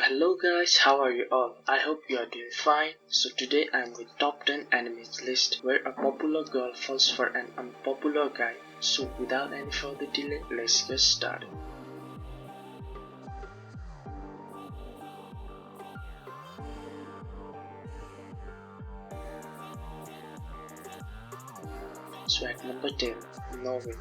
Hello guys, how are you all? I hope you are doing fine. So today I'm with top 10 animes list where a popular girl falls for an unpopular guy. So without any further delay, let's get started. So at number 10, Norway.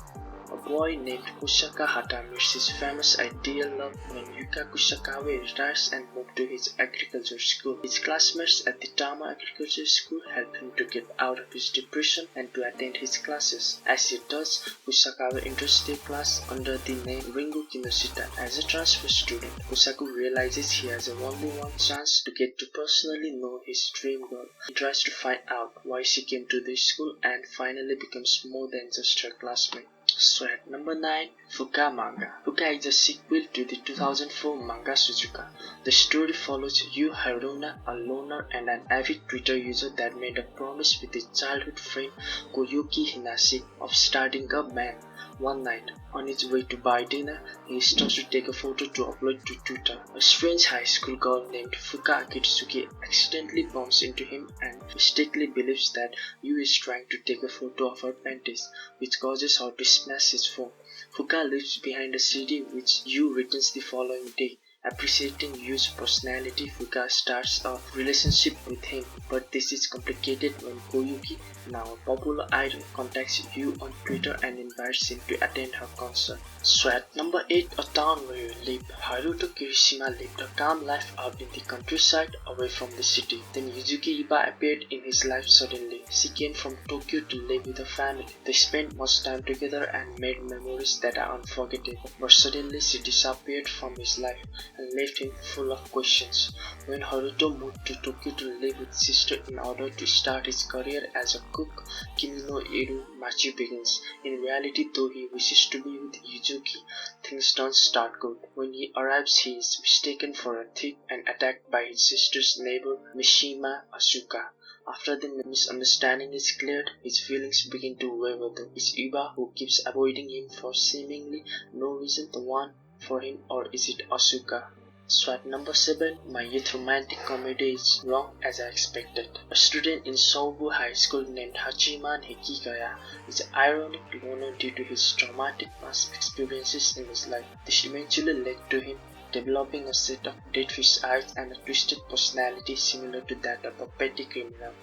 A boy named Kusaka Hata meets his famous ideal love when Yuka Kusakawa retires and moves to his agriculture school. His classmates at the Tama Agriculture School help him to get out of his depression and to attend his classes. As he does, Kusakawa enters the class under the name Ringo Kinoshita. As a transfer student, Kusaku realizes he has only one chance to get to personally know his dream girl. He tries to find out why she came to the school and finally becomes more than just her classmate. So at number 9, Fuka manga. Fuka is a sequel to the 2004 manga Suzuka. The story follows Yu Haruna, a loner and an avid Twitter user that made a promise with his childhood friend Koyuki Hinase of starting a band. One night, on his way to buy dinner, he stops to take a photo to upload to Twitter. A strange high school girl named Fuka Akitsuki accidentally bumps into him and mistakenly believes that Yu is trying to take a photo of her panties, which causes her to smash his phone. Fuka leaves behind a CD which Yu returns the following day. Appreciating Yu's personality, Fuka starts a relationship with him, but this is complicated when Koyuki, now a popular idol, contacts Yu on Twitter and invites him to attend her concert. So at number 8, a town where you live, Haruto Kirishima lived a calm life out in the countryside away from the city. Then Yuzuki Iba appeared in his life suddenly. She came from Tokyo to live with her family. They spent much time together and made memories that are unforgettable. But suddenly she disappeared from his life and left him full of questions. When Haruto moved to Tokyo to live with his sister in order to start his career as a cook, Kimi no Iru Machi begins. In reality, though he wishes to be with Yuzuki, things don't start good. When he arrives, he is mistaken for a thief and attacked by his sister's neighbor Mishima Asuka. After the misunderstanding is cleared, his feelings begin to waver though. Is Iba, who keeps avoiding him for seemingly no reason, the one for him, or is it Asuka? So at number 7, my youth romantic comedy is wrong as I expected. A student in Sobu High School named Hachiman Hikigaya is an ironic loner due to his traumatic past experiences in his life. This eventually led to him developing a set of dead fish eyes and a twisted personality similar to that of a petty criminal.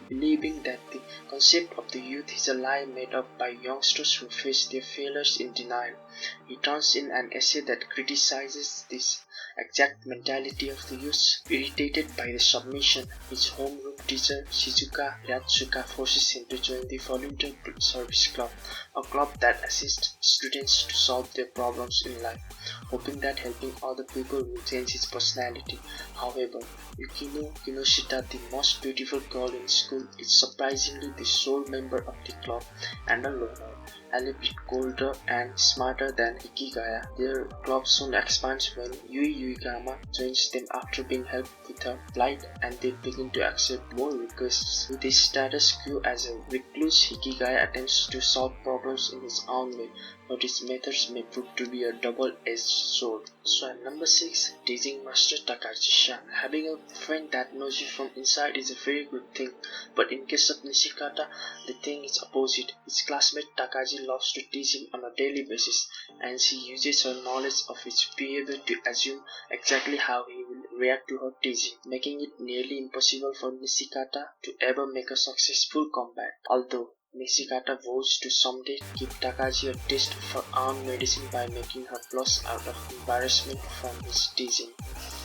Believing that the concept of the youth is a lie made up by youngsters who face their failures in denial, he turns in an essay that criticizes this exact mentality of the youth. Irritated by the submission, his homeroom teacher Shizuka Yatsuka forces him to join the Volunteer Service Club, a club that assists students to solve their problems in life, hoping that helping other people will change his personality. However, Yukino Kinoshita, the most beautiful girl in school, is surprisingly the sole member of the club and a loner. A little bit colder and smarter than Hikigaya, their club soon expands when Yui Yuigama joins them after being helped with her plight, and they begin to accept more requests. With his status quo as a recluse, Hikigaya attempts to solve problems in his own way, but his methods may prove to be a double-edged sword. So at number 6, teasing Master Takajisha. Having a friend that knows you from inside is a very good thing, but in case of Nishikata, the thing is opposite. His classmate Takaji loves to tease him on a daily basis, and she uses her knowledge of his behavior to assume exactly how he will react to her teasing, making it nearly impossible for Nishikata to ever make a successful comeback. Although Nishikata vows to someday give Takaji a taste of her own medicine by making her blush out of embarrassment from his teasing.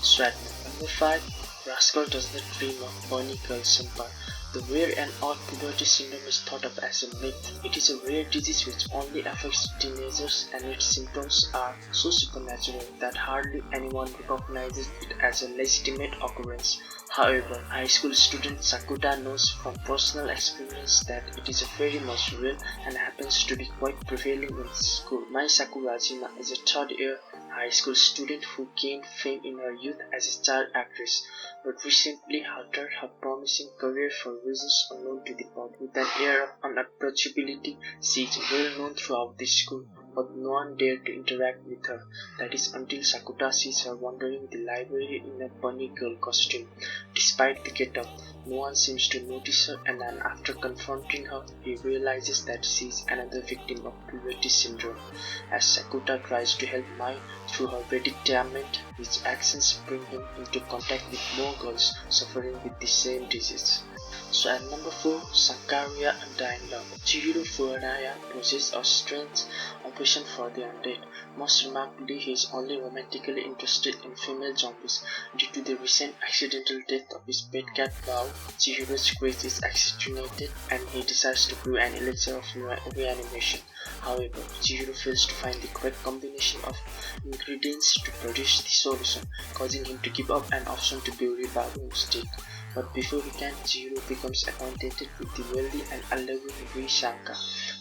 So at number 5, Rascal does not dream of bunny girl senpai. The rare and odd puberty syndrome is thought of as a myth. It is a rare disease which only affects teenagers, and its symptoms are so supernatural that hardly anyone recognizes it as a legitimate occurrence. However, high school student Sakuda knows from personal experience that it is very much real and happens to be quite prevailing in school. Mai Sakurajima is a third-year high school student who gained fame in her youth as a child actress, but recently halted her promising career for reasons unknown to the public. With an air of unapproachability, she is well known throughout the school, but no one dared to interact with her. That is until Sakuta sees her wandering the library in a bunny girl costume. Despite the get-up, no one seems to notice her, and then after confronting her, he realizes that she is another victim of puberty syndrome. As Sakuta tries to help Mai through her predicament, his actions bring him into contact with more girls suffering with the same disease. So at number 4, Sankaria Undying Love. Chihiro Furuya possesses a strange obsession for the undead. Most remarkably, he is only romantically interested in female zombies. Due to the recent accidental death of his pet cat Bao, Chihiro's craze is accentuated and he decides to brew an elixir of reanimation. However, Chihiro fails to find the correct combination of ingredients to produce the solution, causing him to give up an option to bury Bao instead. But before he can, Chihiro becomes acquainted with the wealthy and alluring Shankar,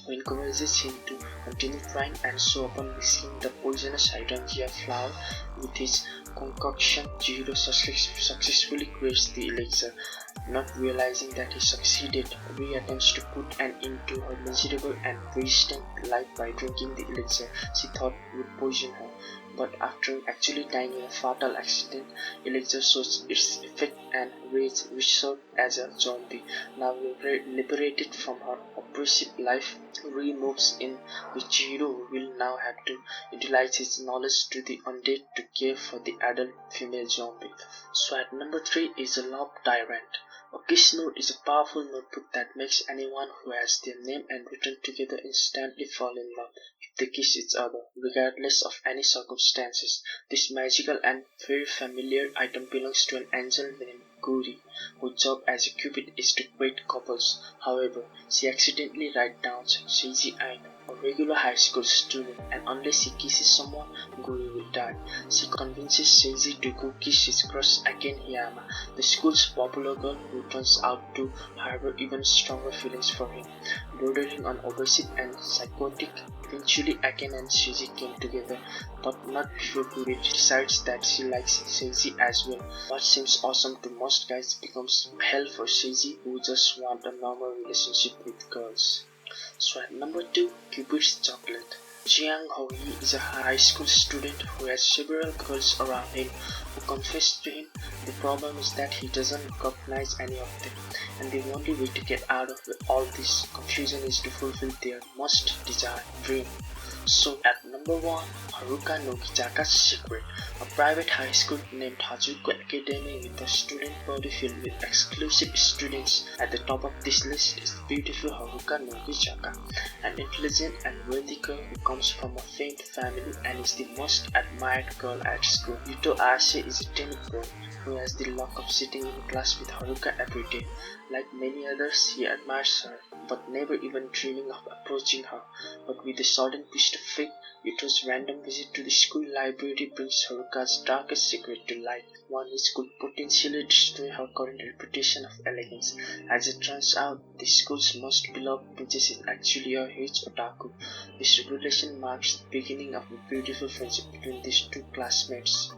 who encourages him to continue trying, and so upon mixing the poisonous hydrangea flower with his concoction, Chihiro successfully creates the elixir. Not realizing that he succeeded, Rei attempts to put an end to her miserable and wasted life by drinking the elixir she thought would poison her. But after actually dying in a fatal accident, elixir shows its effect and Rei resurrects as a zombie. Now liberated from her oppressive life, Rei moves in with Chihiro, who will now have to utilize his knowledge to the undead to care for the adult female zombie. So at number 3 is a Love Tyrant. A kiss note is a powerful notebook that makes anyone who has their name and written together instantly fall in love if they kiss each other, regardless of any circumstances. This magical and very familiar item belongs to an angel named Guri, whose job as a cupid is to create couples. However, she accidentally writes down Seiji Aino, a regular high school student, and unless she kisses someone, Guri will die. She convinces Seiji to go kiss his crush Aken Hiyama, the school's popular girl, who turns out to harbor even stronger feelings for him. Bordering on obsessive and psychotic, eventually Aken and Seiji came together, but not before Guri decides that she likes Seiji as well. What seems awesome to most guys becomes hell for Seiji, who just want a normal relationship with girls. So at number 2, Cupid's Chocolate. Jiang Houyi is a high school student who has several girls around him who confess to him. The problem is that he doesn't recognize any of them, and the only way to get out of all this confusion is to fulfill their most desired dream. So at number 1, Haruka Nogizaka's Secret. A private high school named Hazuko Academy with a student body filled with exclusive students. At the top of this list is the beautiful Haruka Nogizaka, an intelligent and wealthy girl who comes from a famed family and is the most admired girl at school. Yuto Arase is a timid boy who has the luck of sitting in class with Haruka every day. Like many others, he admires her, but never even dreaming of approaching her. But with a sudden twist of fate, Yuto's random visit to the school library brings Haruka's darkest secret to light, one which could potentially destroy her current reputation of elegance. As it turns out, the school's most beloved princess is actually a huge otaku. This revelation marks the beginning of a beautiful friendship between these two classmates.